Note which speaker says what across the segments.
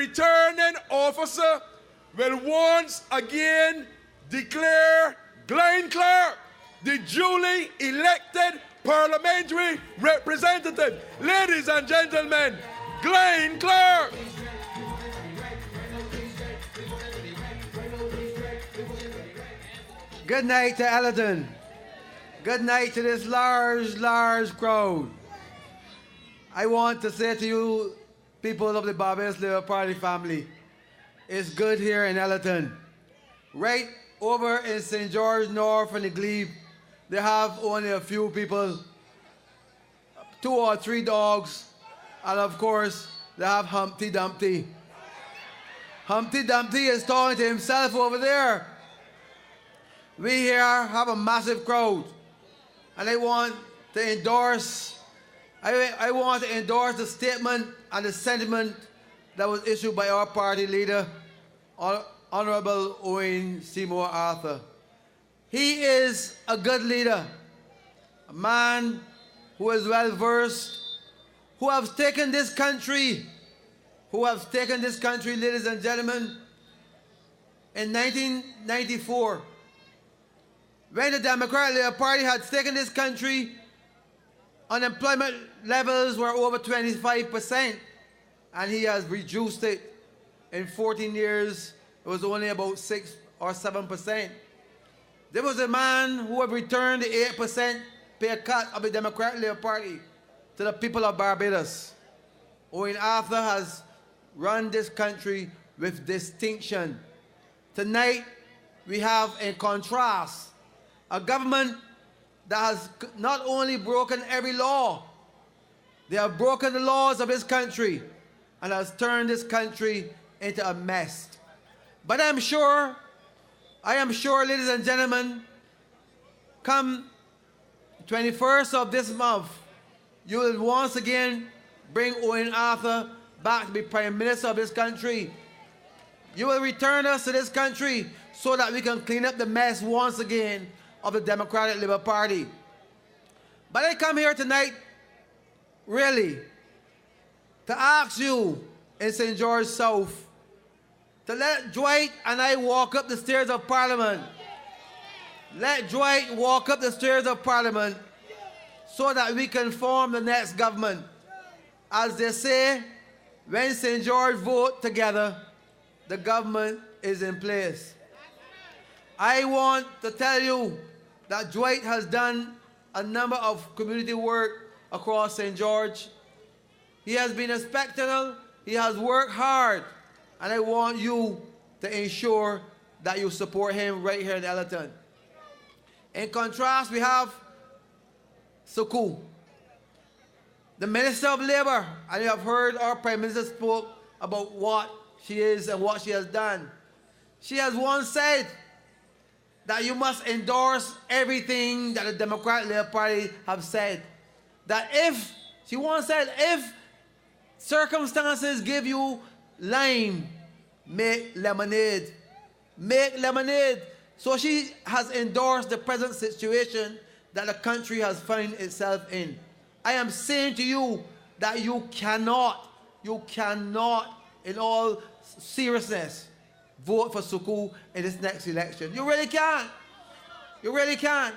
Speaker 1: returning officer will once again declare Gline Clarke the duly elected parliamentary representative. Ladies and gentlemen, Gline Clarke.
Speaker 2: Good night to Ellerton. Good night to this large crowd. I want to say to you, people of the Barbados Labour Party family, it's good here in Ellerton. Right over in St. George North and the Glebe, they have only a few people, 2 or 3 dogs, and of course, they have Humpty Dumpty. Humpty Dumpty is talking to himself over there. We here have a massive crowd, and I want to endorse the statement and the sentiment that was issued by our party leader, Honorable Owen Seymour Arthur. He is a good leader, a man who is well versed, who has taken this country, ladies and gentlemen, in 1994. When the Democratic Labour Party had taken this country, unemployment levels were over 25%, and he has reduced it. In 14 years, it was only about 6 or 7%. There was a man who had returned the 8% pay cut of the Democratic Labour Party to the people of Barbados. Owen Arthur has run this country with distinction. Tonight, we have, in contrast, a government that has not only broken every law, they have broken the laws of this country and has turned this country into a mess. But I am sure, ladies and gentlemen, come 21st of this month, you will once again bring Owen Arthur back to be Prime Minister of this country. You will return us to this country so that we can clean up the mess once again of the Democratic Labour Party. But I come here tonight, really, to ask you in St. George South to let Dwight and I walk up the stairs of Parliament. Let Dwight walk up the stairs of Parliament so that we can form the next government. As they say, when St. George vote together, the government is in place. I want to tell you that Dwight has done a number of community work across St. George. He has been exceptional, he has worked hard, and I want you to ensure that you support him right here in Ellerton. In contrast, we have Suku, the Minister of Labour, and you have heard our Prime Minister spoke about what she is and what she has done. She has once said that you must endorse everything that the Democratic Labour Party have said. That if, she once said, if circumstances give you lime, make lemonade. Make lemonade. So she has endorsed the present situation that the country has found itself in. I am saying to you that you cannot, in all seriousness, vote for Suku in this next election. You really can't. You really can't.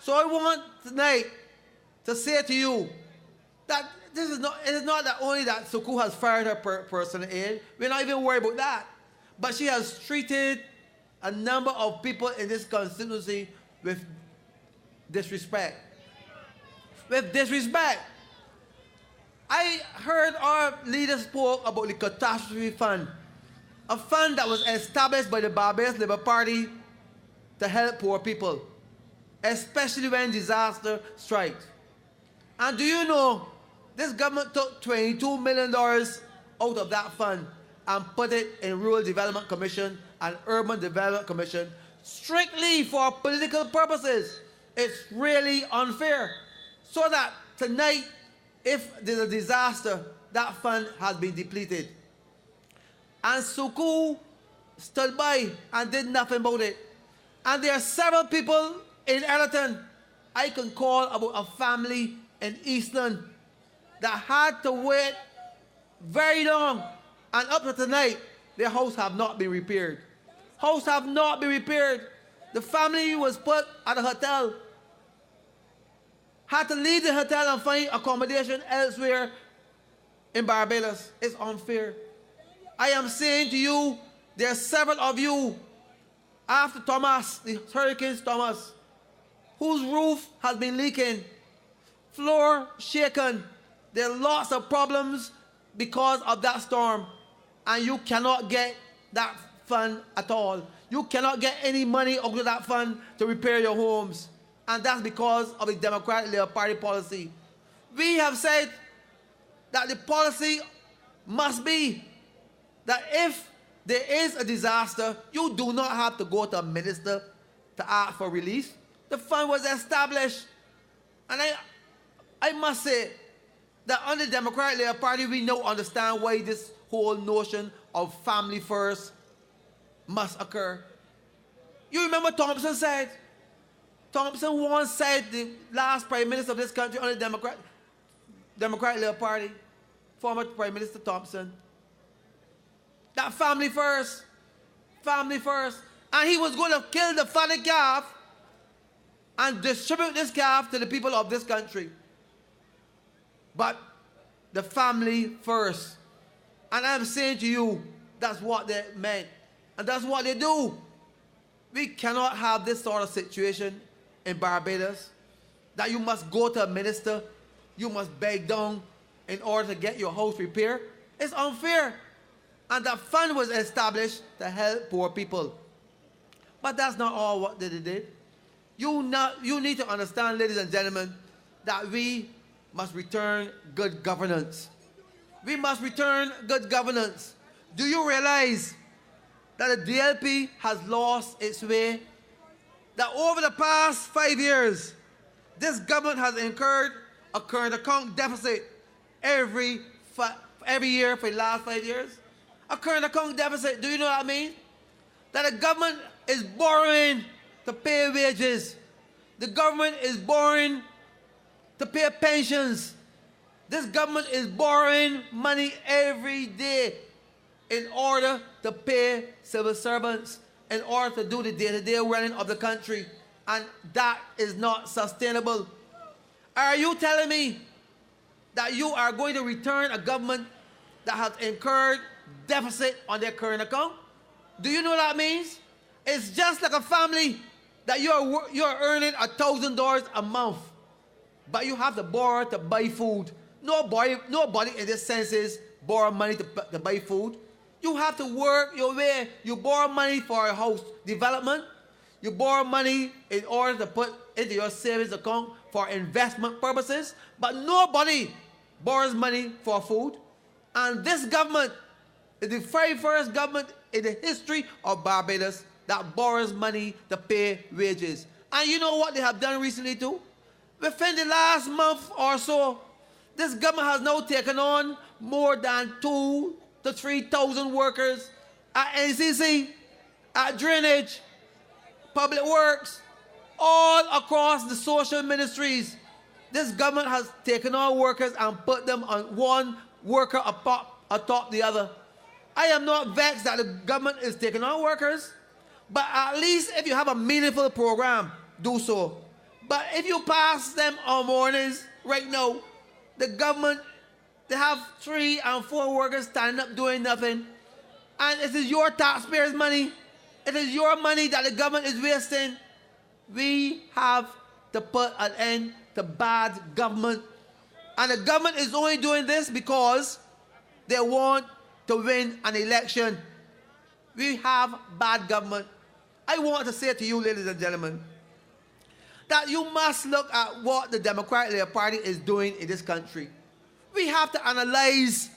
Speaker 2: So I want tonight to say to you that it is not that only that Suku has fired her personal aide. We're not even worried about that. But she has treated a number of people in this constituency with disrespect. With disrespect. I heard our leader spoke about the catastrophe fund. A fund that was established by the Barbados Labour Party to help poor people, especially when disaster strikes. And do you know, this government took $22 million out of that fund and put it in Rural Development Commission and Urban Development Commission strictly for political purposes. It's really unfair. So that tonight, if there's a disaster, that fund has been depleted. And Suku stood by and did nothing about it. And there are several people in Ellerton I can call about a family in Eastland that had to wait very long And up to tonight, their house have not been repaired. House have not been repaired. The family was put at a hotel. Had to leave the hotel and find accommodation elsewhere in Barbados. It's unfair. I am saying to you, there are several of you, after Thomas, the Hurricane Thomas, whose roof has been leaking, floor shaken. There are lots of problems because of that storm, and you cannot get that fund at all. You cannot get any money out of that fund to repair your homes, and that's because of the Democratic Labour Party policy. We have said that the policy must be that if there is a disaster, you do not have to go to a minister to ask for relief. The fund was established. And I must say that under the Democratic Labour Party, we now understand why this whole notion of family first must occur. You remember Thompson said? Thompson once said, the last Prime Minister of this country under the Democratic Labour Party, former Prime Minister Thompson, that family first, family first. And he was going to kill the fatted calf and distribute this calf to the people of this country. But the family first. And I'm saying to you, that's what they meant. And that's what they do. We cannot have this sort of situation in Barbados, that you must go to a minister, you must beg down in order to get your house repaired. It's unfair. And that fund was established to help poor people. But that's not all what they did. You need to understand, ladies and gentlemen, that we must return good governance. We must return good governance. Do you realize that the DLP has lost its way? That over the past 5 years, this government has incurred a current account deficit every year for the last 5 years. A current account deficit, do you know what I mean? That the government is borrowing to pay wages. The government is borrowing to pay pensions. This government is borrowing money every day in order to pay civil servants, in order to do the day-to-day running of the country. And that is not sustainable. Are you telling me that you are going to return a government that has incurred deficit on their current account? Do you know what that means? It's just like a family that you're earning $1,000 a month, but you have to borrow to buy food. Nobody in this senses borrow money to buy food. You have to work your way. You borrow money for a house development. You borrow money in order to put into your savings account for investment purposes, but nobody borrows money for food. And this government is the very first government in the history of Barbados that borrows money to pay wages. And you know what they have done recently too? Within the last month or so, this government has now taken on more than 2,000 to 3,000 workers at NCC, at Drainage, Public Works, all across the social ministries. This government has taken on workers and put them on one worker atop the other. I am not vexed that the government is taking on workers, but at least if you have a meaningful program, do so. But if you pass them on mornings right now, the government, they have 3 and 4 workers standing up doing nothing. And it is your taxpayers' money. It is your money that the government is wasting. We have to put an end to bad government. And the government is only doing this because they want to win an election. We have bad government. I want to say to you, ladies and gentlemen, that you must look at what the Democratic Labour Party is doing in this country. We have to analyze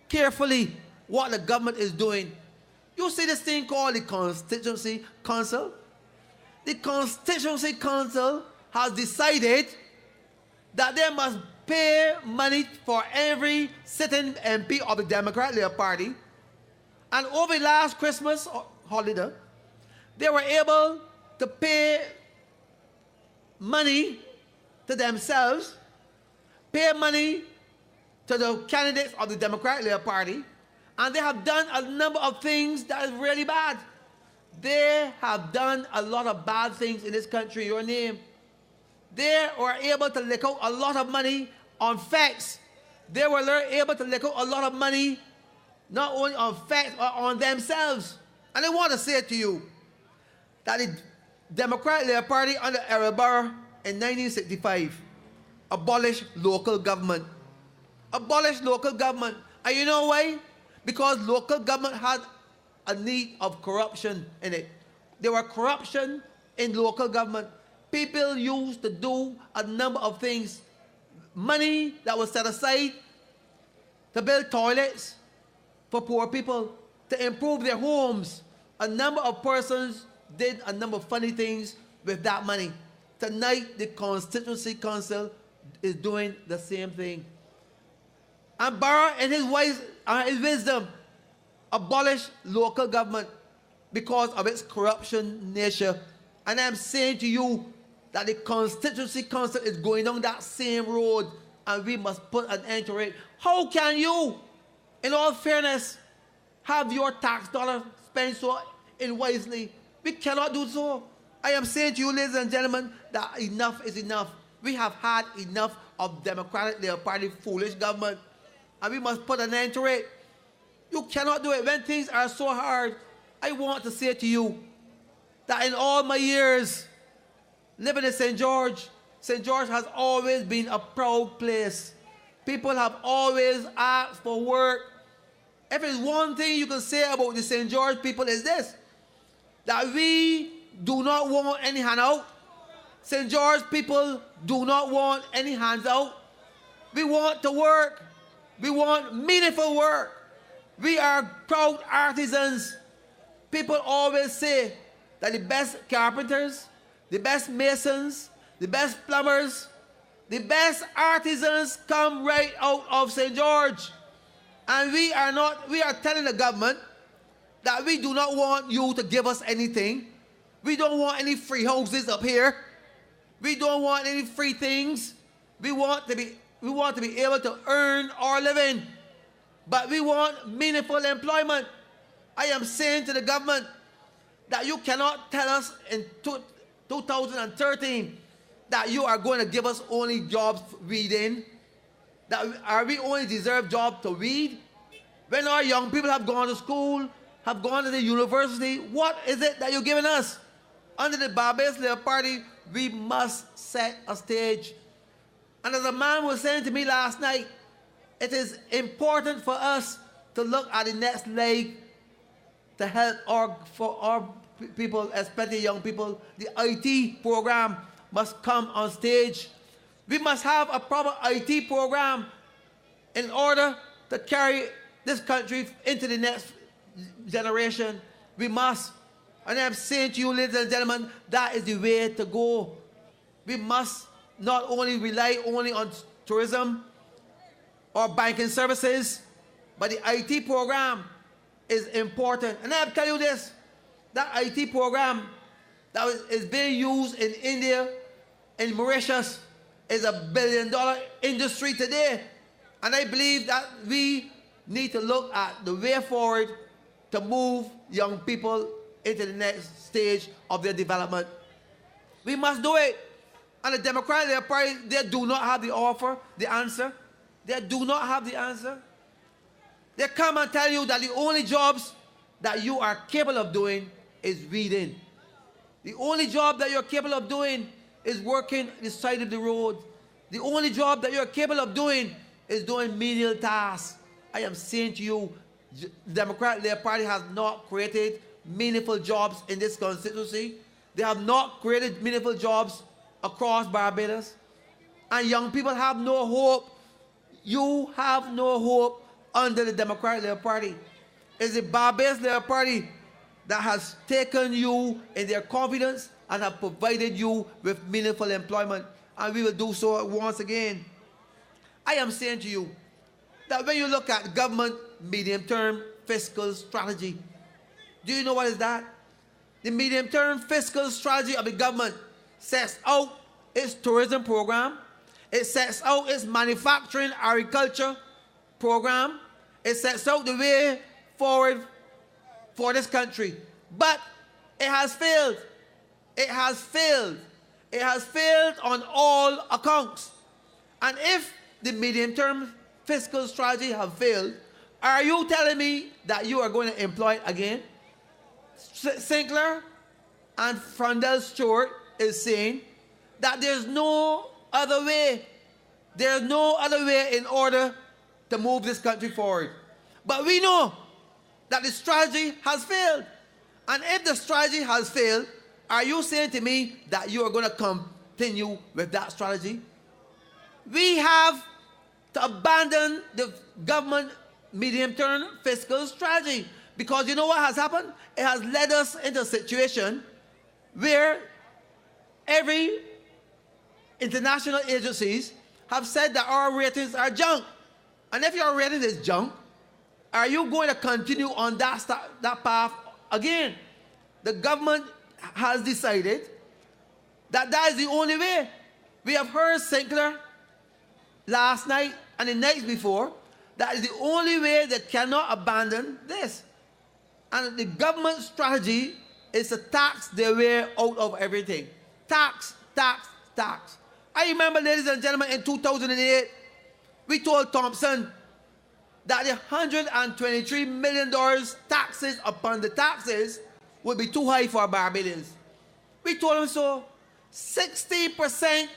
Speaker 2: carefully what the government is doing. You see this thing called the Constituency Council? The Constituency Council has decided that they must pay money for every sitting MP of the Democratic Labour Party. And over the last Christmas holiday, they were able to pay money to themselves, pay money to the candidates of the Democratic Labour Party, And they have done a number of things that is really bad. They have done a lot of bad things in this country, your name. They were able to lick out a lot of money on facts. They were able to lick out a lot of money not only on facts but on themselves. And I want to say to you that the Democratic Labour Party under Errol Barrow in 1965 abolished local government. Abolished local government. And you know why? Because local government had a need of corruption in it. There were corruption in local government. People used to do a number of things. Money that was set aside to build toilets for poor people, to improve their homes. A number of persons did a number of funny things with that money. Tonight, the Constituency Council is doing the same thing. And Barrow, in his wisdom, abolished local government because of its corruption nature. And I'm saying to you that the Constituency Council is going down that same road, and we must put an end to it. How can you, in all fairness, have your tax dollar spent so unwisely? We cannot do so. I am saying to you, ladies and gentlemen, that enough is enough. We have had enough of Democratic Labour Party foolish government, and we must put an end to it. You cannot do it when things are so hard. I want to say to you that in all my years living in St. George has always been a proud place. People have always asked for work. If there's one thing you can say about the St. George people is this, that we do not want any handout. St. George people do not want any hands out. We want to work. We want meaningful work. We are proud artisans. People always say that the best carpenters, the best masons, the best plumbers, the best artisans come right out of St. George. And we are telling the government that we do not want you to give us anything. We don't want any free houses up here. We don't want any free things. We want to be able to earn our living. But we want meaningful employment. I am saying to the government that you cannot tell us in 2013 that you are going to give us only jobs reading. That are we only deserve jobs to read? When our young people have gone to school, have gone to the university, what is it that you're giving us? Under the Barbados Labour Party, we must set a stage. And as a man was saying to me last night, it is important for us to look at the next leg to help our people, especially young people. The IT program must come on stage. We must have a proper IT program in order to carry this country into the next generation. We must. And I'm saying to you, ladies and gentlemen, that is the way to go. We must not only rely only on tourism or banking services, but the IT program is important. And I'll tell you this, that IT program that is being used in India, in Mauritius, is $1 billion industry today. And I believe that we need to look at the way forward to move young people into the next stage of their development. We must do it. And the Democratic Labour Party, they do not have the answer. They do not have the answer. They come and tell you that the only jobs that you are capable of doing is reading. The only job that you're capable of doing is working the side of the road. The only job that you're capable of doing is doing menial tasks. I am saying to you, the Democratic Labour Party has not created meaningful jobs in this constituency. They have not created meaningful jobs across Barbados. And young people have no hope. You have no hope under the Democratic Labour Party. It's the Barbados Labour Party that has taken you in their confidence and have provided you with meaningful employment. And we will do so once again. I am saying to you that when you look at government medium-term fiscal strategy, do you know what is that? The medium-term fiscal strategy of the government sets out its tourism program. It sets out its manufacturing agriculture program. It sets out the way forward for this country. But it has failed. It has failed. It has failed on all accounts. And if the medium-term fiscal strategy have failed, are you telling me that you are going to employ it again? Sinclair and Frondell Stewart is saying that there's no other way. There's no other way in order to move this country forward. But we know that the strategy has failed. And if the strategy has failed, are you saying to me that you are going to continue with that strategy? We have to abandon the government medium-term fiscal strategy. Because you know what has happened? It has led us into a situation where every international agencies have said that our ratings are junk. And if your rating is junk, are you going to continue on that path again? The government has decided that that is the only way. We have heard Sinclair last night and the nights before. That is the only way they cannot abandon this. And the government strategy is to tax their way out of everything. Tax, tax, tax. I remember, ladies and gentlemen, in 2008, we told Thompson that the $123 million taxes upon the taxes would be too high for Barbadians. We told him so. 60%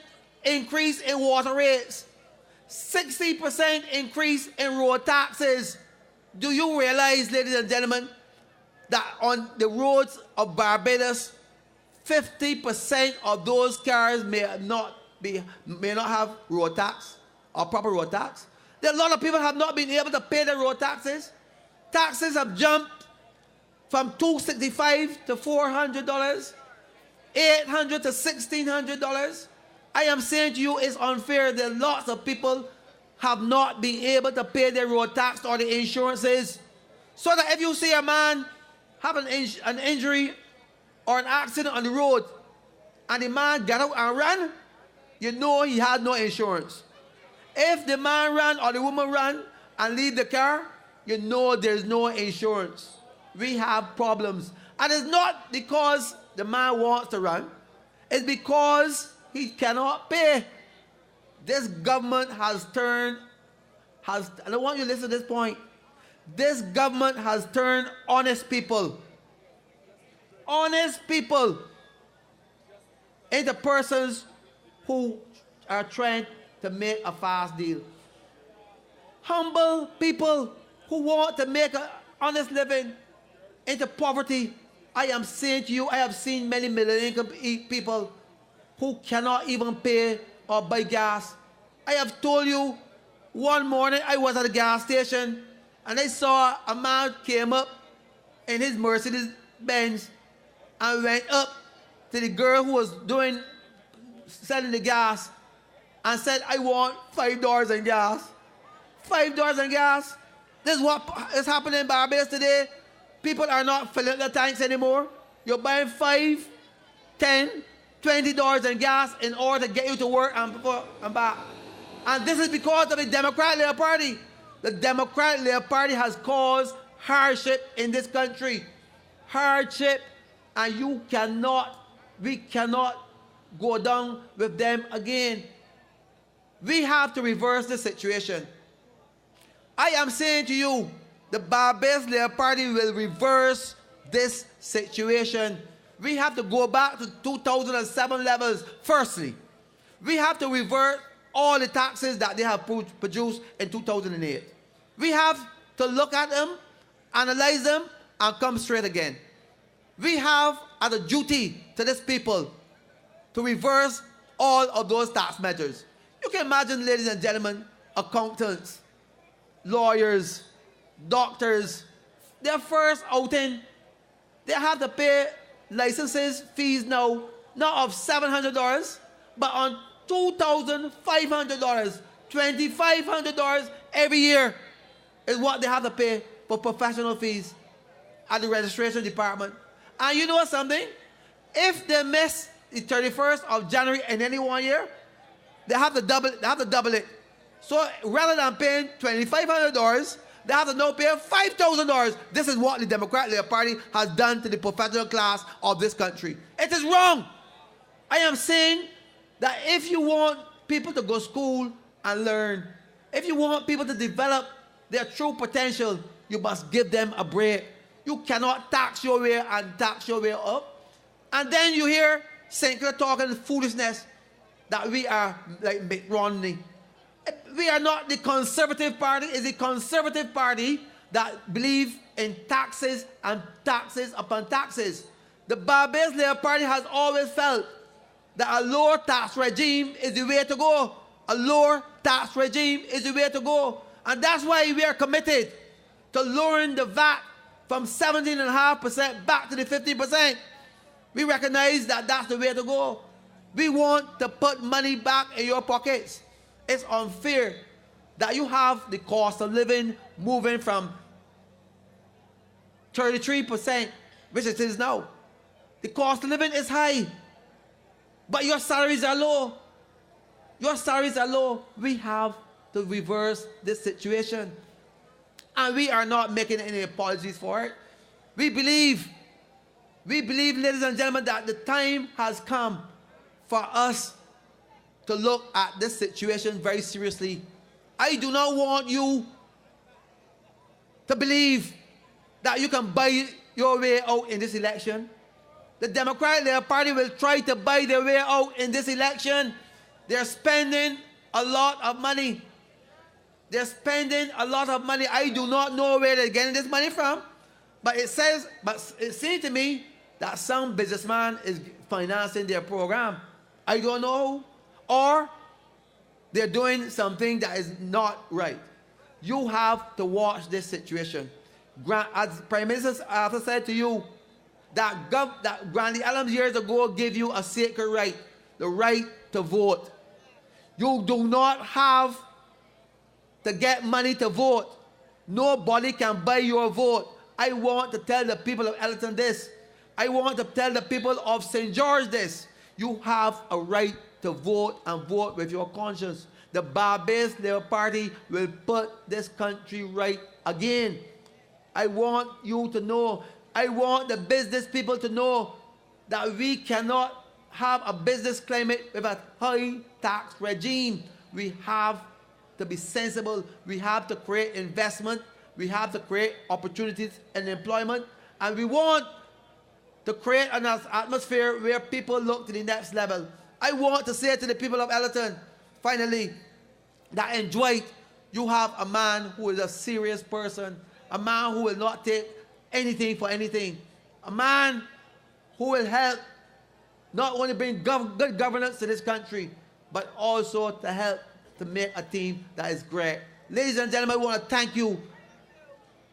Speaker 2: increase in water rates. 60% increase in road taxes. Do you realize, ladies and gentlemen, that on the roads of Barbados, 50% of those cars may not have road tax or proper road tax? There are a lot of people have not been able to pay their road taxes. Taxes have jumped from $265 to $400, $800 to $1,600. I am saying to you, it's unfair that lots of people have not been able to pay their road tax or the insurances. So that if you see a man have an injury or an accident on the road and the man get out and run, you know he had no insurance. If the man ran or the woman ran and leave the car, you know there's no insurance. We have problems. And it's not because the man wants to run. It's because he cannot pay. This government has and I want you to listen to this point. This government has turned honest people into persons who are trying to make a fast deal. Humble people who want to make an honest living into poverty. I am saying to you, I have seen many middle-income people who cannot even pay or buy gas. I have told you, one morning I was at a gas station and I saw a man came up in his Mercedes Benz and went up to the girl who was selling the gas and said, I want $5 in gas. $5 in gas. This is what is happening in Barbados today. People are not filling their tanks anymore. You're buying $5, $10, $20 in gas in order to get you to work and back. And this is because of the Democratic Labour Party. The Democratic Labour Party has caused hardship in this country. Hardship, and we cannot go down with them again. We have to reverse the situation. I am saying to you, the Barbados Labour Party will reverse this situation. We have to go back to 2007 levels. Firstly, we have to revert all the taxes that they have produced in 2008. We have to look at them, analyze them, and come straight again. We have as a duty to this people to reverse all of those tax measures. You can imagine, ladies and gentlemen, accountants, lawyers, doctors, their first outing, they have to pay licenses, fees now, not of $700, but on $2,500, $2,500 every year is what they have to pay for professional fees at the registration department. And you know something? If they miss the 31st of January in any one year, they have to double it. So rather than paying $2,500, they have to now pay $5,000. This is what the Democratic Labour Party has done to the professional class of this country. It is wrong. I am saying that if you want people to go to school and learn, if you want people to develop their true potential, you must give them a break. You cannot tax your way and tax your way up. And then you hear St. Clair talking foolishness that we are like Mitt Romney. We are not the Conservative Party. It's the Conservative Party that believes in taxes and taxes upon taxes. The Barbados Labour Party has always felt that a lower tax regime is the way to go. A lower tax regime is the way to go. And that's why we are committed to lowering the VAT from 17.5% back to the 15%. We recognize that that's the way to go. We want to put money back in your pockets. It's unfair that you have the cost of living moving from 33%, which it is now. The cost of living is high, but your salaries are low. Your salaries are low. We have to reverse this situation. And we are not making any apologies for it. We believe, ladies and gentlemen, that the time has come for us to look at this situation very seriously. I do not want you to believe that you can buy your way out in this election. The Democratic Labour Party will try to buy their way out in this election. They're spending a lot of money. They're spending a lot of money. I do not know where they're getting this money from, but it seems to me that some businessman is financing their program. I don't know. Or they're doing something that is not right. You have to watch this situation. As Prime Minister Arthur said to you, that Grandy Adams years ago gave you a sacred right, the right to vote. You do not have to get money to vote. Nobody can buy your vote. I want to tell the people of Ellerton this. I want to tell the people of St. George this. You have a right to vote and vote with your conscience. The Barbados Labour Party will put this country right again. I want you to know, I want the business people to know that we cannot have a business climate with a high tax regime. We have to be sensible. We have to create investment. We have to create opportunities and employment. And we want to create an atmosphere where people look to the next level. I want to say to the people of Ellerton, finally, that in Dwight, you have a man who is a serious person, a man who will not take anything for anything, a man who will help not only bring good governance to this country, but also to help to make a team that is great. Ladies and gentlemen, I want to thank you.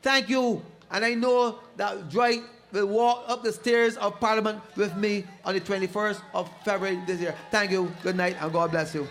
Speaker 2: Thank you. And I know that Dwight will walk up the stairs of Parliament with me on the 21st of February this year. Thank you. Good night, and God bless you.